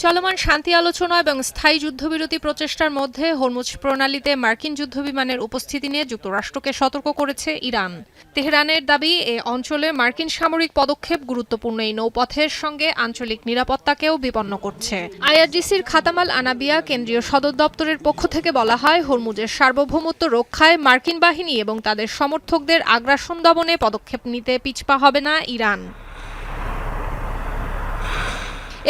চলমান শান্তি আলোচনা এবং স্থায়ী যুদ্ধবিরতি প্রচেষ্টার মধ্যে হরমুজ প্রণালীতে মার্কিন যুদ্ধবিমানের উপস্থিতি নিয়ে যুক্তরাষ্ট্রকে সতর্ক করেছে ইরান। তেহরানের দাবি, এ অঞ্চলে মার্কিন সামরিক পদক্ষেপ গুরুত্বপূর্ণ এই নৌপথের সঙ্গে আঞ্চলিক নিরাপত্তাকেও বিপন্ন করছে। আইআরজিসির খাতামাল আনাবিয়া কেন্দ্রীয় সদর দপ্তরের পক্ষ থেকে বলা হয়, হরমুজের সার্বভৌমত্ব রক্ষায় মার্কিন বাহিনী এবং তাদের সমর্থকদের আগ্রাসন দমনে পদক্ষেপ নিতে পিছপা হবে না ইরান।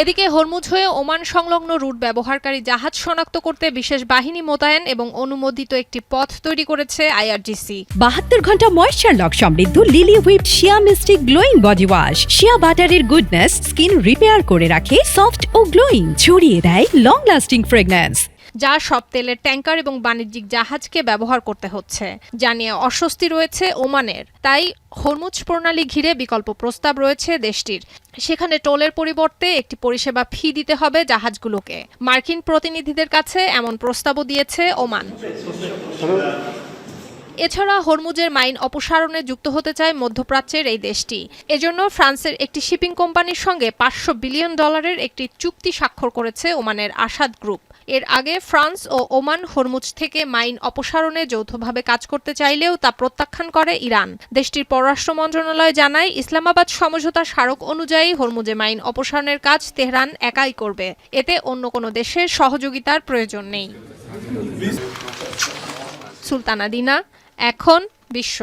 এদিকে হরমুজ হয়ে ওমান সংলগ্ন রুট ব্যবহারকারী জাহাজ শনাক্ত করতে বিশেষ বাহিনী মোতায়েন এবং অনুমোদিত একটি পথ তৈরি করেছে আইআরজিসি। 72 ঘন্টা ময়েশ্চার লক সমৃদ্ধ লিলি হুইপ শিয়া মিস্টিক গ্লোয়িং বডি ওয়াশ। শিয়া বাটারের গুডনেস স্কিন রিপেয়ার করে রাখে সফট ও গ্লোয়িং, ছড়িয়ে দেয় লং লাস্টিং ফ্রেগন্যান্স, যা সব তেলের ট্যাঙ্কার এবং বাণিজ্যিক জাহাজকে ব্যবহার করতে হচ্ছে, যা নিয়ে অস্বস্তি রয়েছে ওমানের। তাই হরমুজ প্রণালী ঘিরে বিকল্প প্রস্তাব রয়েছে দেশটির। সেখানে টোলের পরিবর্তে একটি পরিষেবা ফি দিতে হবে জাহাজগুলোকে। মার্কিন প্রতিনিধিদের কাছে এমন প্রস্তাবও দিয়েছে ওমান। এছাড়া হরমুজের মাইন অপসারণে যুক্ত হতে চায় মধ্যপ্রাচ্যের এই দেশটি। এজন্য ফ্রান্সের একটি শিপিং কোম্পানির সঙ্গে $500 বিলিয়ন একটি চুক্তি স্বাক্ষর করেছে ওমানের আসাদ গ্রুপ। এর আগে ফ্রান্স ও ওমান হরমুজ থেকে মাইন অপসারণে যৌথভাবে কাজ করতে চাইলেও তা প্রত্যাখ্যান করে ইরান। দেশটির পররাষ্ট্র মন্ত্রণালয় জানায়, ইসলামাবাদ সমঝোতা স্মারক অনুযায়ী হরমুজে মাইন অপসারণের কাজ তেহরান একাই করবে। এতে অন্য কোনো দেশের সহযোগিতার প্রয়োজন নেই। সুলতানা দিনা, এখন বিশ্ব।